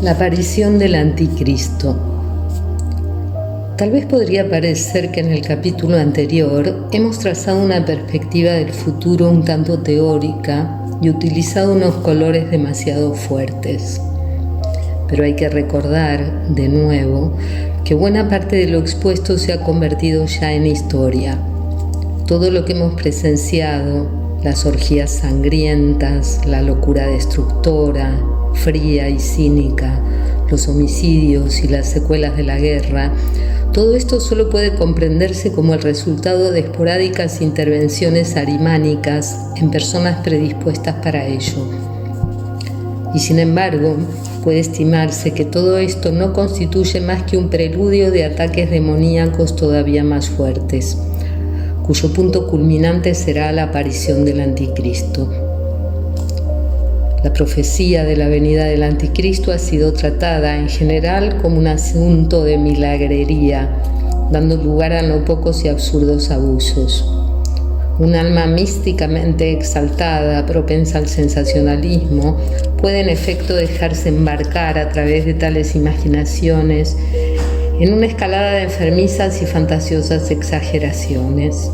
La aparición del Anticristo. Tal vez podría parecer que en el capítulo anterior hemos trazado una perspectiva del futuro un tanto teórica y utilizado unos colores demasiado fuertes. Pero hay que recordar, de nuevo, que buena parte de lo expuesto se ha convertido ya en historia. Todo lo que hemos presenciado, las orgías sangrientas, la locura destructora, fría y cínica, los homicidios y las secuelas de la guerra, todo esto solo puede comprenderse como el resultado de esporádicas intervenciones arimánicas en personas predispuestas para ello. Y sin embargo, puede estimarse que todo esto no constituye más que un preludio de ataques demoníacos todavía más fuertes, cuyo punto culminante será la aparición del Anticristo. La profecía de la venida del Anticristo ha sido tratada en general como un asunto de milagrería, dando lugar a no pocos y absurdos abusos. Un alma místicamente exaltada, propensa al sensacionalismo, puede en efecto dejarse embarcar a través de tales imaginaciones en una escalada de enfermizas y fantasiosas exageraciones.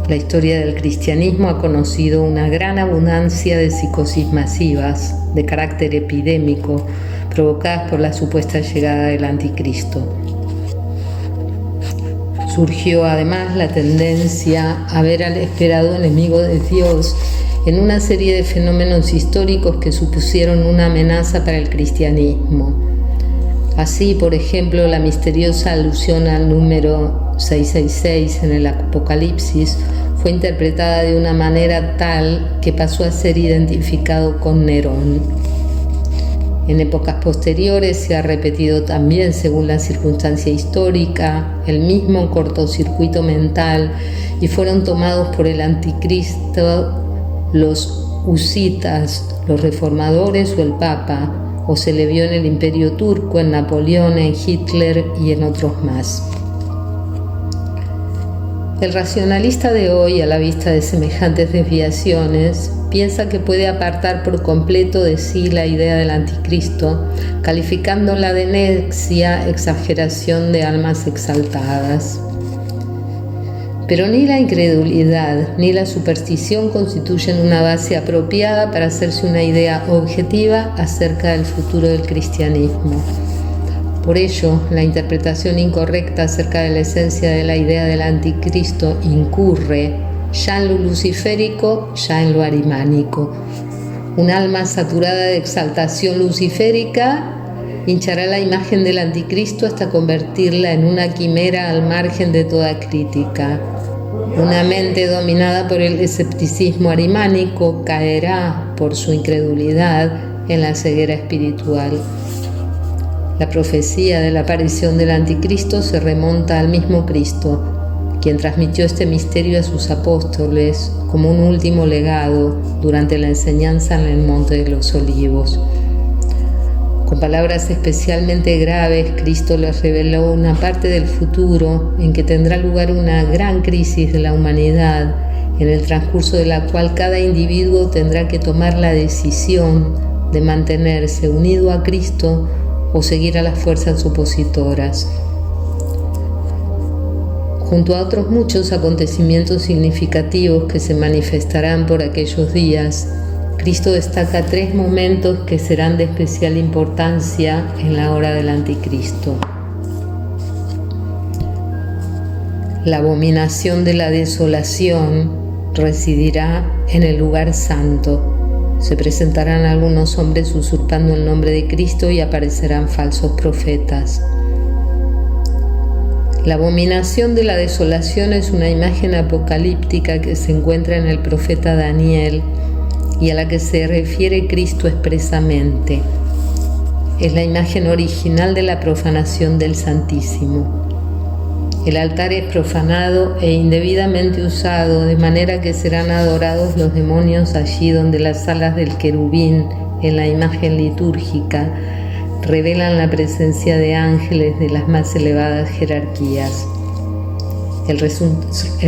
La historia del cristianismo ha conocido una gran abundancia de psicosis masivas, de carácter epidémico, provocadas por la supuesta llegada del Anticristo. Surgió además la tendencia a ver al esperado enemigo de Dios en una serie de fenómenos históricos que supusieron una amenaza para el cristianismo. Así, por ejemplo, la misteriosa alusión al número 666 en el Apocalipsis fue interpretada de una manera tal que pasó a ser identificado con Nerón. En épocas posteriores se ha repetido también, según la circunstancia histórica, el mismo cortocircuito mental y fueron tomados por el Anticristo los husitas, los reformadores o el Papa, o se le vio en el Imperio Turco, en Napoleón, en Hitler y en otros más. El racionalista de hoy, a la vista de semejantes desviaciones, piensa que puede apartar por completo de sí la idea del Anticristo, calificándola de necia exageración de almas exaltadas. Pero ni la incredulidad ni la superstición constituyen una base apropiada para hacerse una idea objetiva acerca del futuro del cristianismo. Por ello, la interpretación incorrecta acerca de la esencia de la idea del Anticristo incurre ya en lo luciférico, ya en lo arimánico. Un alma saturada de exaltación luciférica hinchará la imagen del Anticristo hasta convertirla en una quimera al margen de toda crítica. Una mente dominada por el escepticismo arimánico caerá, por su incredulidad, en la ceguera espiritual. La profecía de la aparición del Anticristo se remonta al mismo Cristo, quien transmitió este misterio a sus apóstoles como un último legado durante la enseñanza en el Monte de los Olivos. Con palabras especialmente graves, Cristo les reveló una parte del futuro en que tendrá lugar una gran crisis de la humanidad, en el transcurso de la cual cada individuo tendrá que tomar la decisión de mantenerse unido a Cristo o seguir a las fuerzas opositoras. Junto a otros muchos acontecimientos significativos que se manifestarán por aquellos días, Cristo destaca 3 momentos que serán de especial importancia en la hora del Anticristo. La abominación de la desolación residirá en el lugar santo. Se presentarán algunos hombres usurpando el nombre de Cristo y aparecerán falsos profetas. La abominación de la desolación es una imagen apocalíptica que se encuentra en el profeta Daniel y a la que se refiere Cristo expresamente. Es la imagen original de la profanación del Santísimo. El altar es profanado e indebidamente usado, de manera que serán adorados los demonios allí donde las alas del querubín en la imagen litúrgica revelan la presencia de ángeles de las más elevadas jerarquías. El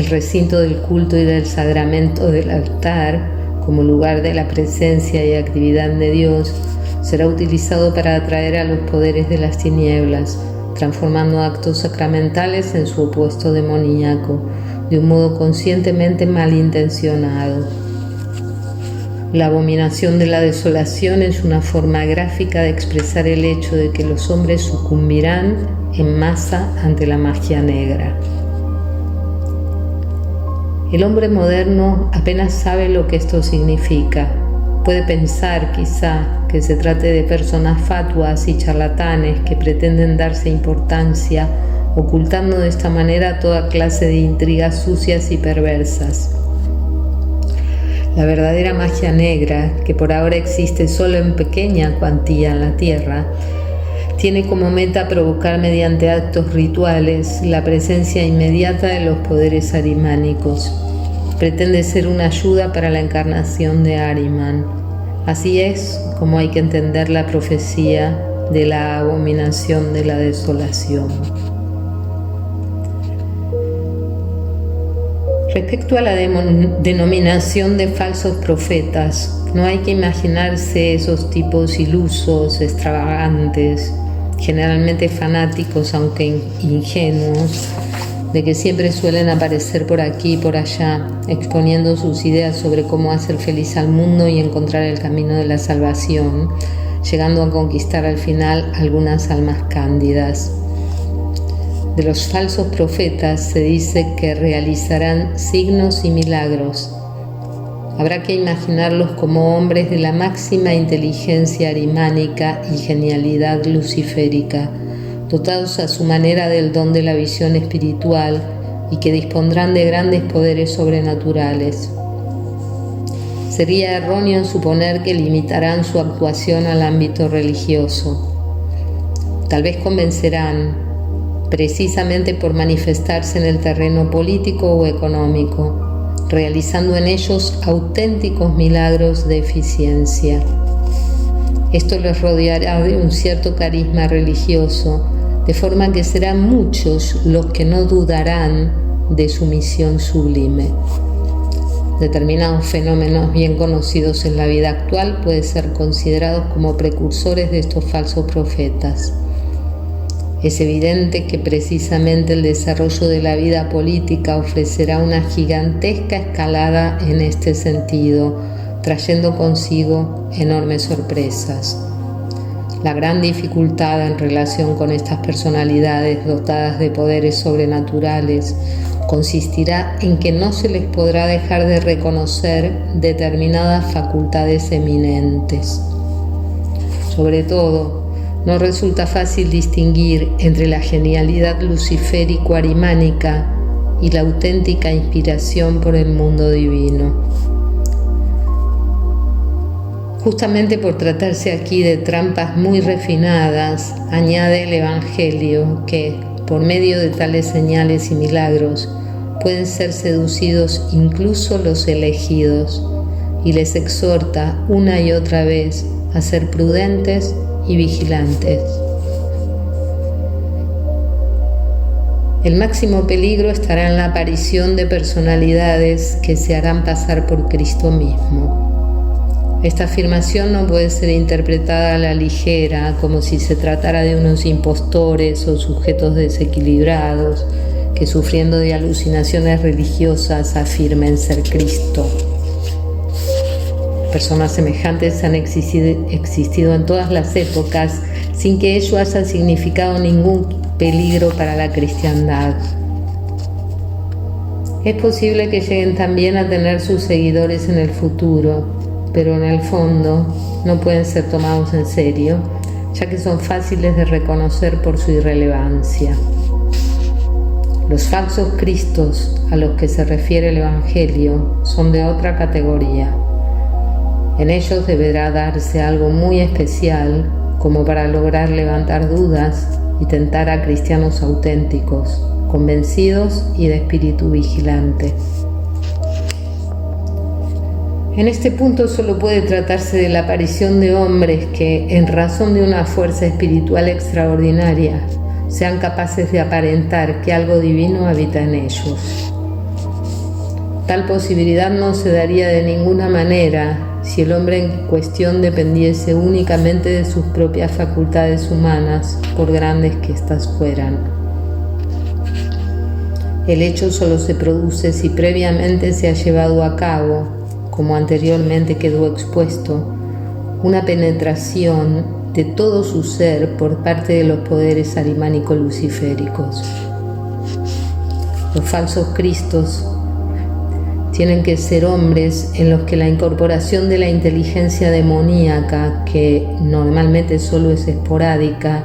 recinto del culto y del sagramento del altar, como lugar de la presencia y actividad de Dios, será utilizado para atraer a los poderes de las tinieblas, transformando actos sacramentales en su opuesto demoníaco, de un modo conscientemente malintencionado. La abominación de la desolación es una forma gráfica de expresar el hecho de que los hombres sucumbirán en masa ante la magia negra. El hombre moderno apenas sabe lo que esto significa. Puede pensar, quizá, que se trate de personas fatuas y charlatanes que pretenden darse importancia, ocultando de esta manera toda clase de intrigas sucias y perversas. La verdadera magia negra, que por ahora existe solo en pequeña cuantía en la Tierra, tiene como meta provocar mediante actos rituales la presencia inmediata de los poderes arimánicos. Pretende ser una ayuda para la encarnación de Ahriman. Así es como hay que entender la profecía de la abominación de la desolación. Respecto a la denominación de falsos profetas, no hay que imaginarse esos tipos ilusos, extravagantes, generalmente fanáticos aunque ingenuos, de que siempre suelen aparecer por aquí y por allá, exponiendo sus ideas sobre cómo hacer feliz al mundo y encontrar el camino de la salvación, llegando a conquistar al final algunas almas cándidas. De los falsos profetas se dice que realizarán signos y milagros. Habrá que imaginarlos como hombres de la máxima inteligencia arimánica y genialidad luciférica, dotados a su manera del don de la visión espiritual y que dispondrán de grandes poderes sobrenaturales. Sería erróneo suponer que limitarán su actuación al ámbito religioso. Tal vez convencerán, precisamente por manifestarse en el terreno político o económico, realizando en ellos auténticos milagros de eficiencia. Esto les rodeará de un cierto carisma religioso, de forma que serán muchos los que no dudarán de su misión sublime. Determinados fenómenos bien conocidos en la vida actual pueden ser considerados como precursores de estos falsos profetas. Es evidente que precisamente el desarrollo de la vida política ofrecerá una gigantesca escalada en este sentido, trayendo consigo enormes sorpresas. La gran dificultad en relación con estas personalidades dotadas de poderes sobrenaturales consistirá en que no se les podrá dejar de reconocer determinadas facultades eminentes. Sobre todo, no resulta fácil distinguir entre la genialidad luciférico-arimánica y la auténtica inspiración por el mundo divino. Justamente por tratarse aquí de trampas muy refinadas, añade el Evangelio que, por medio de tales señales y milagros, pueden ser seducidos incluso los elegidos, y les exhorta una y otra vez a ser prudentes y vigilantes. El máximo peligro estará en la aparición de personalidades que se harán pasar por Cristo mismo. Esta afirmación no puede ser interpretada a la ligera, como si se tratara de unos impostores o sujetos desequilibrados que, sufriendo de alucinaciones religiosas, afirmen ser Cristo. Personas semejantes han existido en todas las épocas sin que ello haya significado ningún peligro para la cristiandad. Es posible que lleguen también a tener sus seguidores en el futuro, pero en el fondo no pueden ser tomados en serio, ya que son fáciles de reconocer por su irrelevancia. Los falsos cristos a los que se refiere el Evangelio son de otra categoría. En ellos deberá darse algo muy especial como para lograr levantar dudas y tentar a cristianos auténticos, convencidos y de espíritu vigilante. En este punto solo puede tratarse de la aparición de hombres que, en razón de una fuerza espiritual extraordinaria, sean capaces de aparentar que algo divino habita en ellos. Tal posibilidad no se daría de ninguna manera si el hombre en cuestión dependiese únicamente de sus propias facultades humanas, por grandes que éstas fueran. El hecho solo se produce si previamente se ha llevado a cabo, como anteriormente quedó expuesto, una penetración de todo su ser por parte de los poderes arimánico-luciféricos. Los falsos cristos tienen que ser hombres en los que la incorporación de la inteligencia demoníaca, que normalmente solo es esporádica,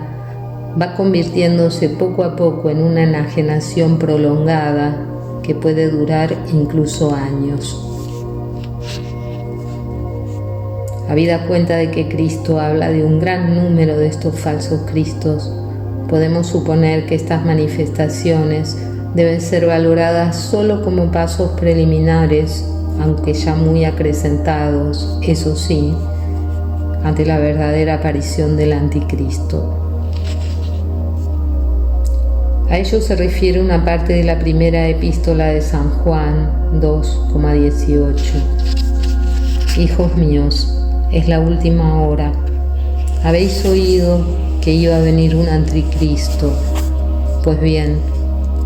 va convirtiéndose poco a poco en una enajenación prolongada que puede durar incluso años. Habida cuenta de que Cristo habla de un gran número de estos falsos cristos, podemos suponer que estas manifestaciones deben ser valoradas solo como pasos preliminares, aunque ya muy acrecentados, eso sí, ante la verdadera aparición del Anticristo. A ello se refiere una parte de la primera epístola de San Juan 2,18. Hijos míos, es la última hora. Habéis oído que iba a venir un anticristo. Pues bien,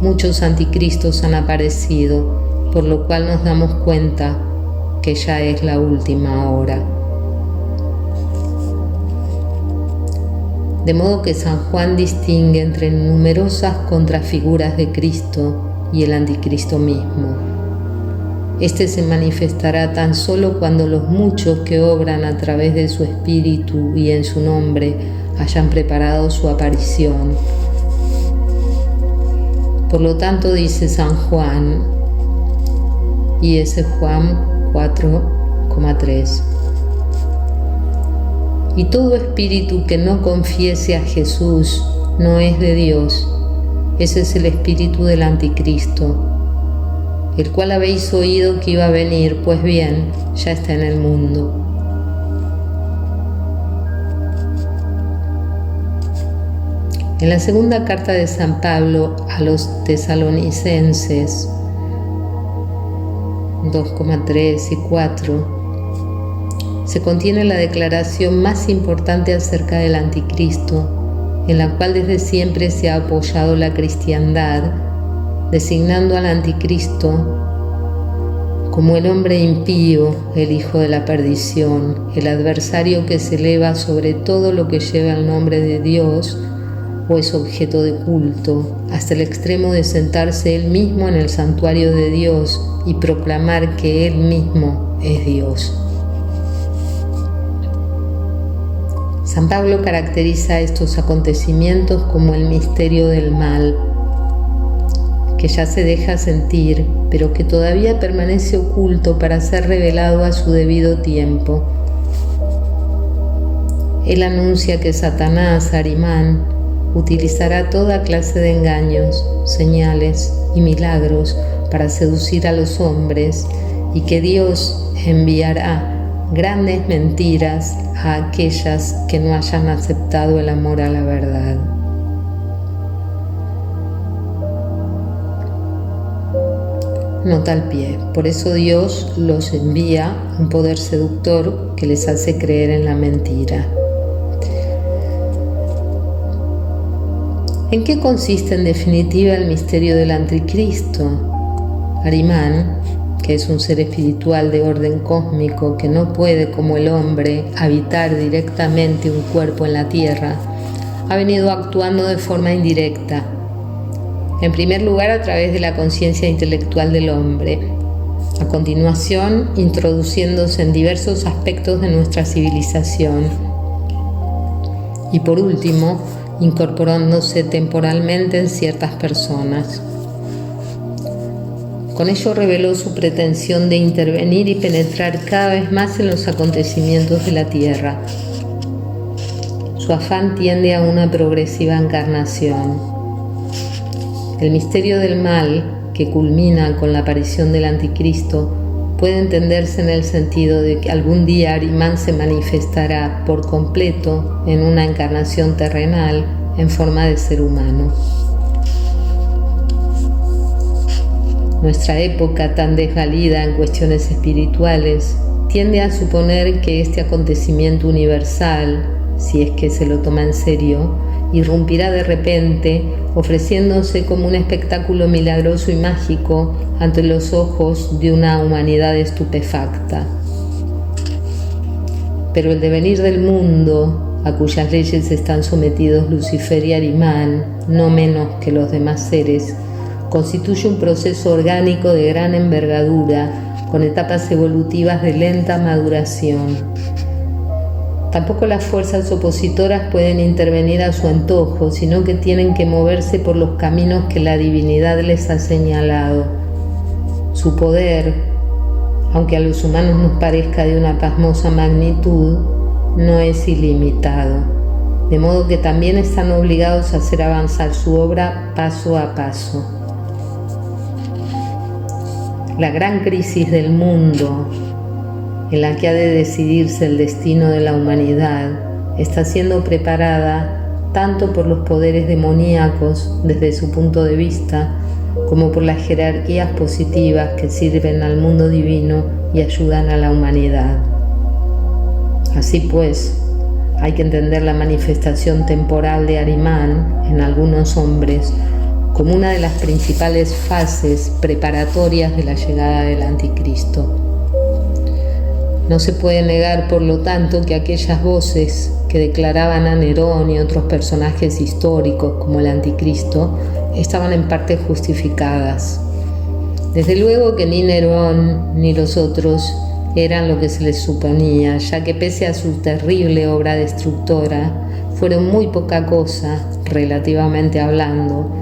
muchos anticristos han aparecido, por lo cual nos damos cuenta que ya es la última hora. De modo que San Juan distingue entre numerosas contrafiguras de Cristo y el anticristo mismo. Este se manifestará tan solo cuando los muchos que obran a través de su espíritu y en su nombre hayan preparado su aparición. Por lo tanto, dice San Juan, y ese Juan 4,3. Y todo espíritu que no confiese a Jesús no es de Dios. Ese es el espíritu del anticristo, el cual habéis oído que iba a venir, pues bien, ya está en el mundo. En la segunda carta de San Pablo a los tesalonicenses 2,3 y 4 se contiene la declaración más importante acerca del anticristo, en la cual desde siempre se ha apoyado la cristiandad, designando al anticristo como el hombre impío, el hijo de la perdición, el adversario que se eleva sobre todo lo que lleva el nombre de Dios o es objeto de culto, hasta el extremo de sentarse él mismo en el santuario de Dios y proclamar que él mismo es Dios. San Pablo caracteriza estos acontecimientos como el misterio del mal, que ya se deja sentir, pero que todavía permanece oculto para ser revelado a su debido tiempo. Él anuncia que Satanás, Arimán, utilizará toda clase de engaños, señales y milagros para seducir a los hombres y que Dios enviará grandes mentiras a aquellas que no hayan aceptado el amor a la verdad. Nota al pie. Por eso Dios los envía un poder seductor que les hace creer en la mentira. ¿En qué consiste en definitiva el misterio del anticristo? Arimán, que es un ser espiritual de orden cósmico que no puede, como el hombre, habitar directamente un cuerpo en la tierra, ha venido actuando de forma indirecta. En primer lugar, a través de la conciencia intelectual del hombre. A continuación, introduciéndose en diversos aspectos de nuestra civilización. Y por último, incorporándose temporalmente en ciertas personas. Con ello reveló su pretensión de intervenir y penetrar cada vez más en los acontecimientos de la tierra. Su afán tiende a una progresiva encarnación. El misterio del mal, que culmina con la aparición del anticristo, puede entenderse en el sentido de que algún día Arimán se manifestará por completo en una encarnación terrenal en forma de ser humano. Nuestra época, tan desvalida en cuestiones espirituales, tiende a suponer que este acontecimiento universal, si es que se lo toma en serio, irrumpirá de repente, ofreciéndose como un espectáculo milagroso y mágico ante los ojos de una humanidad estupefacta. Pero el devenir del mundo, a cuyas leyes están sometidos Lucifer y Ahrimán, no menos que los demás seres, constituye un proceso orgánico de gran envergadura, con etapas evolutivas de lenta maduración. Tampoco las fuerzas opositoras pueden intervenir a su antojo, sino que tienen que moverse por los caminos que la divinidad les ha señalado. Su poder, aunque a los humanos nos parezca de una pasmosa magnitud, no es ilimitado, de modo que también están obligados a hacer avanzar su obra paso a paso. La gran crisis del mundo, en la que ha de decidirse el destino de la humanidad, está siendo preparada tanto por los poderes demoníacos desde su punto de vista, como por las jerarquías positivas que sirven al mundo divino y ayudan a la humanidad. Así pues, hay que entender la manifestación temporal de Ahrimán en algunos hombres como una de las principales fases preparatorias de la llegada del Anticristo. No se puede negar, por lo tanto, que aquellas voces que declaraban a Nerón y otros personajes históricos como el Anticristo estaban en parte justificadas. Desde luego que ni Nerón ni los otros eran lo que se les suponía, ya que pese a su terrible obra destructora, fueron muy poca cosa, relativamente hablando,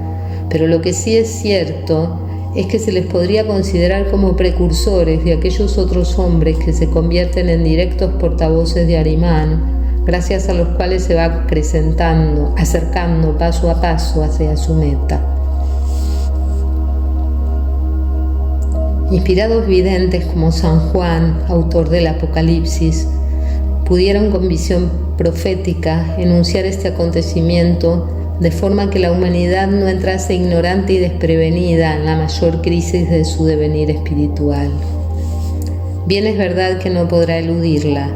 pero lo que sí es cierto es que se les podría considerar como precursores de aquellos otros hombres que se convierten en directos portavoces de Ahrimán, gracias a los cuales se va acrecentando, acercando paso a paso hacia su meta. Inspirados videntes como San Juan, autor del Apocalipsis, pudieron con visión profética enunciar este acontecimiento de forma que la humanidad no entrase ignorante y desprevenida en la mayor crisis de su devenir espiritual. Bien es verdad que no podrá eludirla,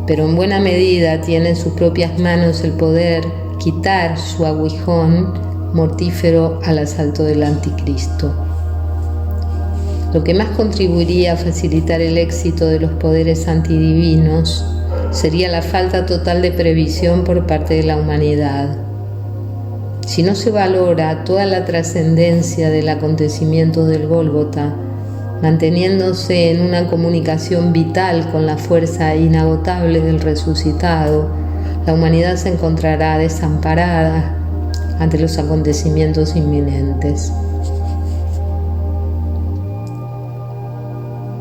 pero en buena medida tiene en sus propias manos el poder quitar su aguijón mortífero al asalto del Anticristo. Lo que más contribuiría a facilitar el éxito de los poderes antidivinos sería la falta total de previsión por parte de la humanidad. Si no se valora toda la trascendencia del acontecimiento del Gólgota, manteniéndose en una comunicación vital con la fuerza inagotable del resucitado, la humanidad se encontrará desamparada ante los acontecimientos inminentes.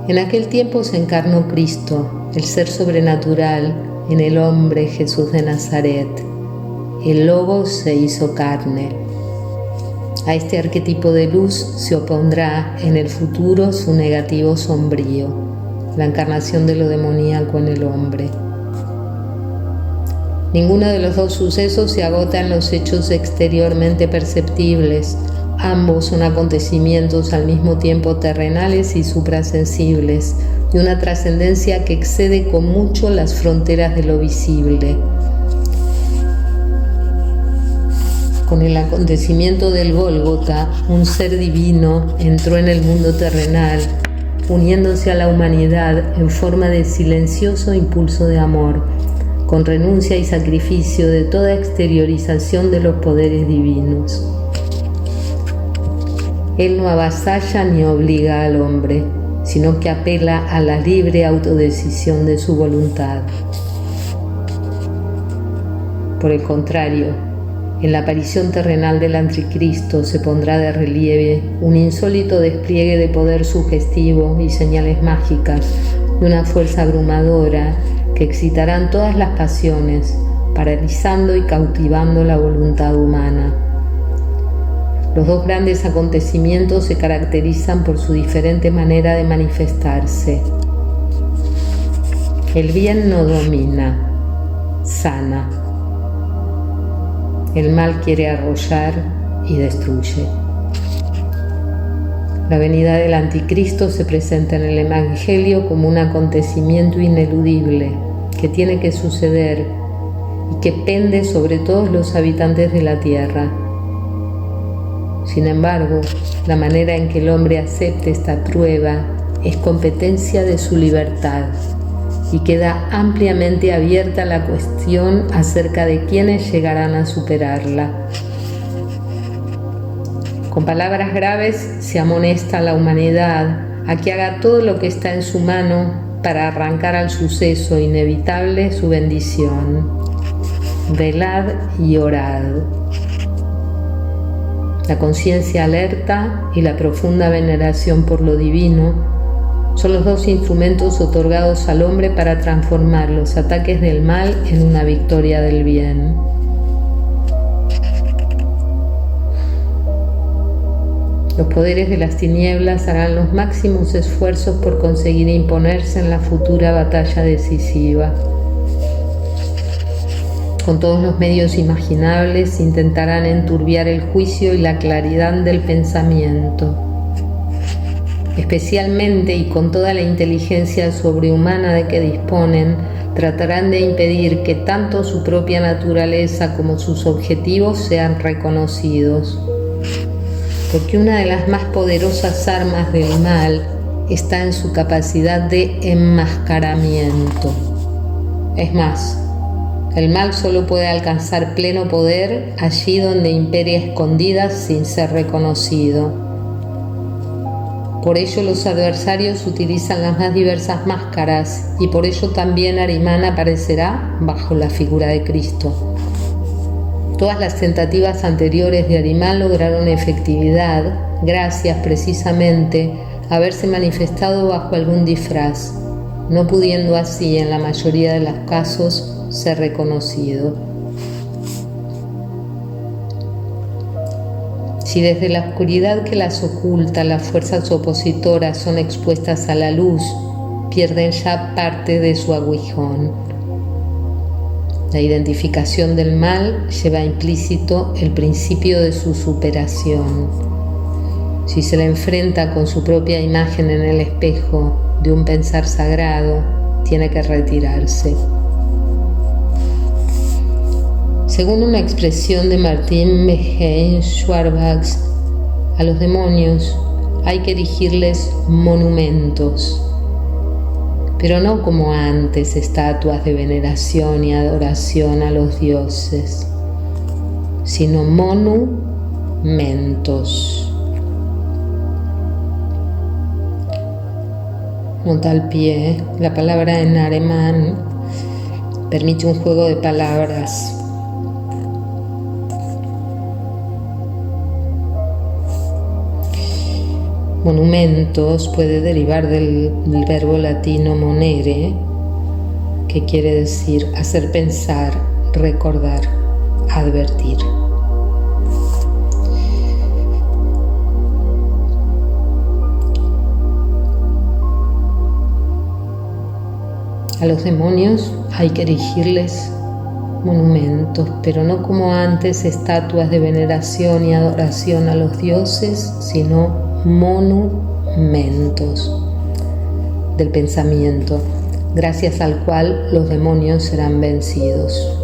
En aquel tiempo se encarnó Cristo, el ser sobrenatural, en el hombre Jesús de Nazaret. El Logos se hizo carne. A este arquetipo de luz se opondrá en el futuro su negativo sombrío, la encarnación de lo demoníaco en el hombre. Ninguno de los dos sucesos se agota en los hechos exteriormente perceptibles. Ambos son acontecimientos al mismo tiempo terrenales y suprasensibles, de una trascendencia que excede con mucho las fronteras de lo visible. Con el acontecimiento del Gólgota, un ser divino entró en el mundo terrenal, uniéndose a la humanidad en forma de silencioso impulso de amor, con renuncia y sacrificio de toda exteriorización de los poderes divinos. Él no avasalla ni obliga al hombre, sino que apela a la libre autodecisión de su voluntad. Por el contrario, en la aparición terrenal del Anticristo se pondrá de relieve un insólito despliegue de poder sugestivo y señales mágicas de una fuerza abrumadora que excitarán todas las pasiones, paralizando y cautivando la voluntad humana. Los dos grandes acontecimientos se caracterizan por su diferente manera de manifestarse. El bien no domina, sana. El mal quiere arrollar y destruye. La venida del anticristo se presenta en el Evangelio como un acontecimiento ineludible que tiene que suceder y que pende sobre todos los habitantes de la tierra. Sin embargo, la manera en que el hombre acepte esta prueba es competencia de su libertad y queda ampliamente abierta la cuestión acerca de quiénes llegarán a superarla. Con palabras graves se amonesta a la humanidad a que haga todo lo que está en su mano para arrancar al suceso inevitable su bendición. Velad y orad. La conciencia alerta y la profunda veneración por lo divino son los dos instrumentos otorgados al hombre para transformar los ataques del mal en una victoria del bien. Los poderes de las tinieblas harán los máximos esfuerzos por conseguir imponerse en la futura batalla decisiva. Con todos los medios imaginables intentarán enturbiar el juicio y la claridad del pensamiento. Especialmente y con toda la inteligencia sobrehumana de que disponen, tratarán de impedir que tanto su propia naturaleza como sus objetivos sean reconocidos. Porque una de las más poderosas armas del mal está en su capacidad de enmascaramiento. Es más, el mal solo puede alcanzar pleno poder allí donde impere a escondidas sin ser reconocido. Por ello los adversarios utilizan las más diversas máscaras y por ello también Ahrimán aparecerá bajo la figura de Cristo. Todas las tentativas anteriores de Ahrimán lograron efectividad gracias precisamente a haberse manifestado bajo algún disfraz, no pudiendo así en la mayoría de los casos ser reconocido. Si desde la oscuridad que las oculta las fuerzas opositoras son expuestas a la luz, pierden ya parte de su aguijón. La identificación del mal lleva implícito el principio de su superación. Si se le enfrenta con su propia imagen en el espejo de un pensar sagrado, tiene que retirarse. Según una expresión de Martin Mehein Schwarbach, a los demonios hay que erigirles monumentos, pero no como antes estatuas de veneración y adoración a los dioses, sino monumentos. Nota al pie, la palabra en alemán permite un juego de palabras. Monumentos puede derivar del verbo latino monere, que quiere decir hacer pensar, recordar, advertir. A los demonios hay que erigirles monumentos, pero no como antes estatuas de veneración y adoración a los dioses, sino monumentos del pensamiento, gracias al cual los demonios serán vencidos.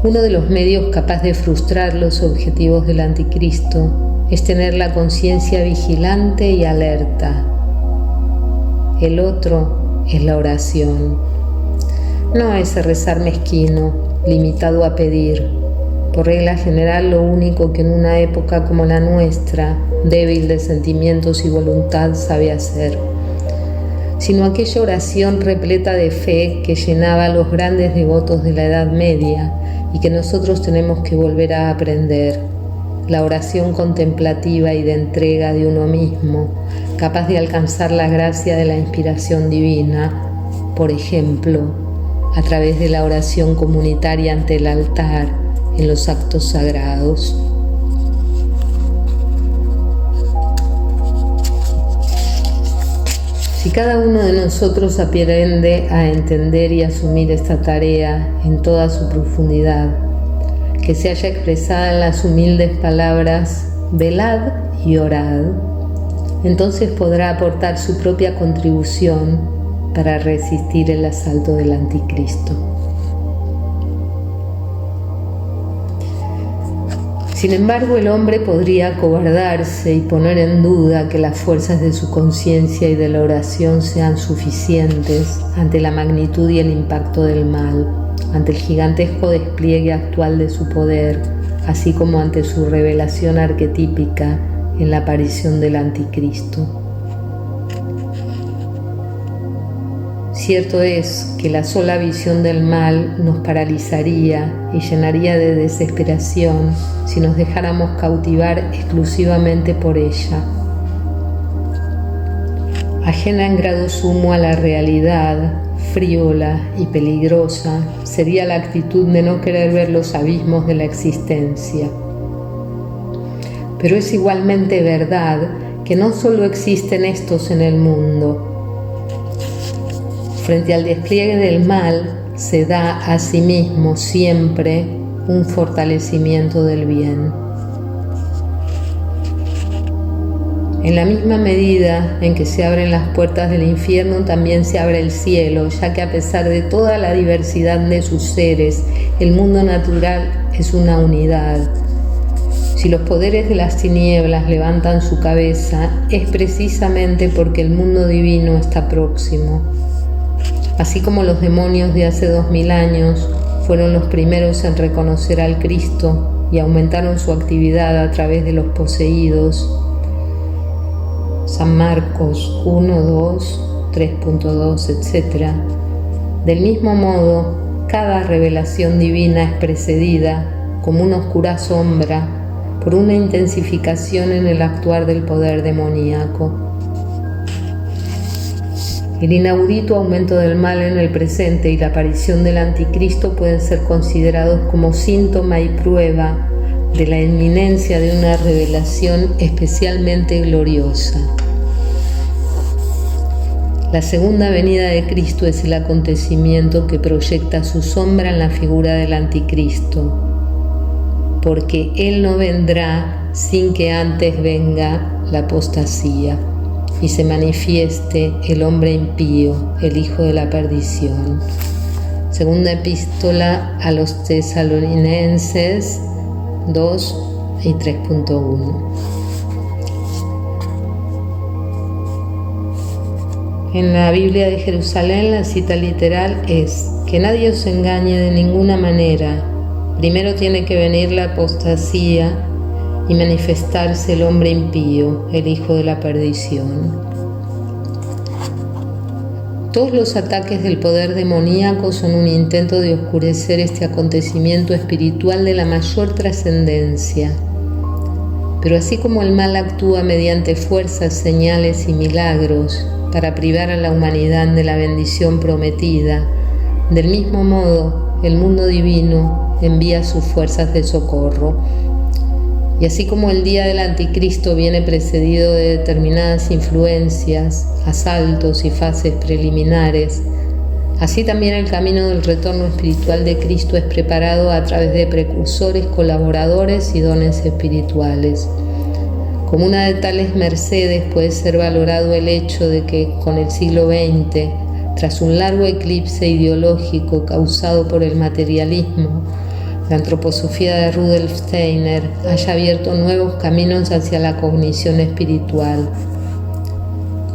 Uno de los medios capaz de frustrar los objetivos del anticristo es tener la conciencia vigilante y alerta. El otro es la oración. No ese rezar mezquino, limitado a pedir. Por regla general, lo único que en una época como la nuestra, débil de sentimientos y voluntad, sabe hacer, sino aquella oración repleta de fe que llenaba a los grandes devotos de la Edad Media y que nosotros tenemos que volver a aprender, la oración contemplativa y de entrega de uno mismo, capaz de alcanzar la gracia de la inspiración divina, por ejemplo, a través de la oración comunitaria ante el altar, en los actos sagrados. Si cada uno de nosotros aprende a entender y asumir esta tarea en toda su profundidad, que se haya expresada en las humildes palabras velad y orad, entonces podrá aportar su propia contribución para resistir el asalto del anticristo. Sin embargo, el hombre podría acobardarse y poner en duda que las fuerzas de su conciencia y de la oración sean suficientes ante la magnitud y el impacto del mal, ante el gigantesco despliegue actual de su poder, así como ante su revelación arquetípica en la aparición del anticristo. Cierto es que la sola visión del mal nos paralizaría y llenaría de desesperación si nos dejáramos cautivar exclusivamente por ella. Ajena en grado sumo a la realidad, frívola y peligrosa, sería la actitud de no querer ver los abismos de la existencia. Pero es igualmente verdad que no solo existen estos en el mundo. Frente al despliegue del mal, se da a sí mismo siempre un fortalecimiento del bien. En la misma medida en que se abren las puertas del infierno, también se abre el cielo, ya que a pesar de toda la diversidad de sus seres, el mundo natural es una unidad. Si los poderes de las tinieblas levantan su cabeza, es precisamente porque el mundo divino está próximo. Así como los demonios de hace 2000 años fueron los primeros en reconocer al Cristo y aumentaron su actividad a través de los poseídos, San Marcos 1, 2, 3.2, etc. Del mismo modo, cada revelación divina es precedida, como una oscura sombra, por una intensificación en el actuar del poder demoníaco. El inaudito aumento del mal en el presente y la aparición del anticristo pueden ser considerados como síntoma y prueba de la inminencia de una revelación especialmente gloriosa. La segunda venida de Cristo es el acontecimiento que proyecta su sombra en la figura del anticristo, porque Él no vendrá sin que antes venga la apostasía y se manifieste el hombre impío, el hijo de la perdición. Segunda epístola a los Tesalonicenses 2 y 3.1. En la Biblia de Jerusalén la cita literal es: que nadie os engañe de ninguna manera. Primero tiene que venir la apostasía y manifestarse el hombre impío, el hijo de la perdición. Todos los ataques del poder demoníaco son un intento de oscurecer este acontecimiento espiritual de la mayor trascendencia. Pero así como el mal actúa mediante fuerzas, señales y milagros para privar a la humanidad de la bendición prometida, del mismo modo el mundo divino envía sus fuerzas de socorro. Y así como el día del anticristo viene precedido de determinadas influencias, asaltos y fases preliminares, así también el camino del retorno espiritual de Cristo es preparado a través de precursores, colaboradores y dones espirituales. Como una de tales mercedes puede ser valorado el hecho de que con el siglo XX, tras un largo eclipse ideológico causado por el materialismo, la antroposofía de Rudolf Steiner haya abierto nuevos caminos hacia la cognición espiritual.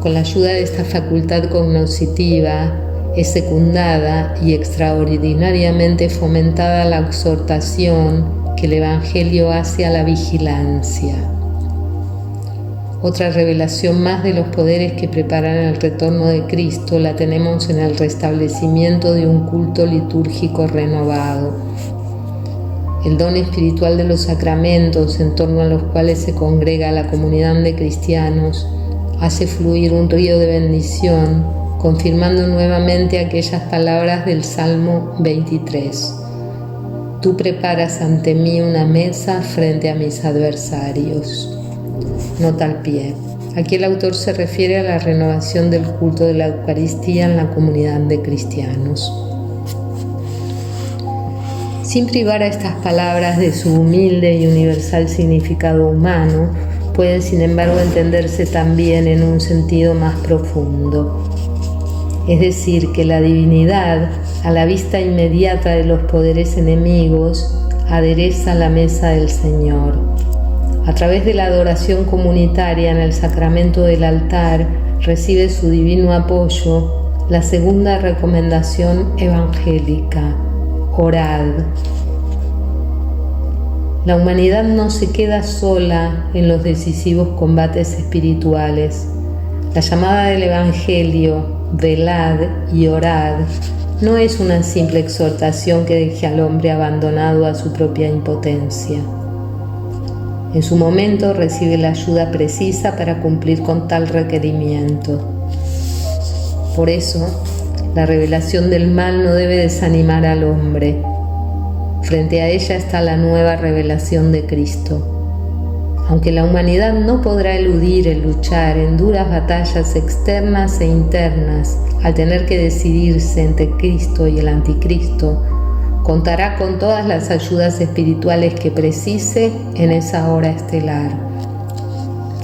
Con la ayuda de esta facultad cognoscitiva es secundada y extraordinariamente fomentada la exhortación que el Evangelio hace a la vigilancia. Otra revelación más de los poderes que preparan el retorno de Cristo la tenemos en el restablecimiento de un culto litúrgico renovado. El don espiritual de los sacramentos en torno a los cuales se congrega la comunidad de cristianos hace fluir un río de bendición, confirmando nuevamente aquellas palabras del Salmo 23. Tú preparas ante mí una mesa frente a mis adversarios. Nota al pie. Aquí el autor se refiere a la renovación del culto de la Eucaristía en la comunidad de cristianos. Sin privar a estas palabras de su humilde y universal significado humano, puede sin embargo entenderse también en un sentido más profundo. Es decir, que la divinidad, a la vista inmediata de los poderes enemigos, adereza la mesa del Señor. A través de la adoración comunitaria en el sacramento del altar, recibe su divino apoyo la segunda recomendación evangélica: orad. La humanidad no se queda sola en los decisivos combates espirituales. La llamada del Evangelio, velad y orad, no es una simple exhortación que deje al hombre abandonado a su propia impotencia. En su momento recibe la ayuda precisa para cumplir con tal requerimiento. Por eso, la revelación del mal no debe desanimar al hombre. Frente a ella está la nueva revelación de Cristo. Aunque la humanidad no podrá eludir el luchar en duras batallas externas e internas al tener que decidirse entre Cristo y el anticristo, contará con todas las ayudas espirituales que precise en esa hora estelar.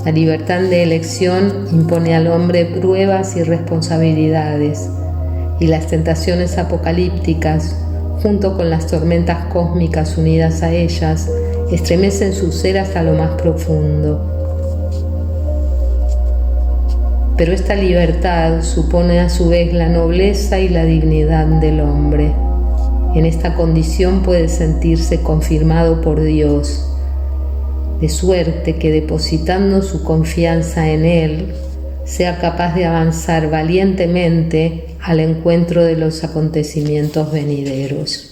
La libertad de elección impone al hombre pruebas y responsabilidades, y las tentaciones apocalípticas, junto con las tormentas cósmicas unidas a ellas, estremecen su ser hasta lo más profundo. Pero esta libertad supone a su vez la nobleza y la dignidad del hombre. En esta condición puede sentirse confirmado por Dios, de suerte que depositando su confianza en Él, sea capaz de avanzar valientemente al encuentro de los acontecimientos venideros.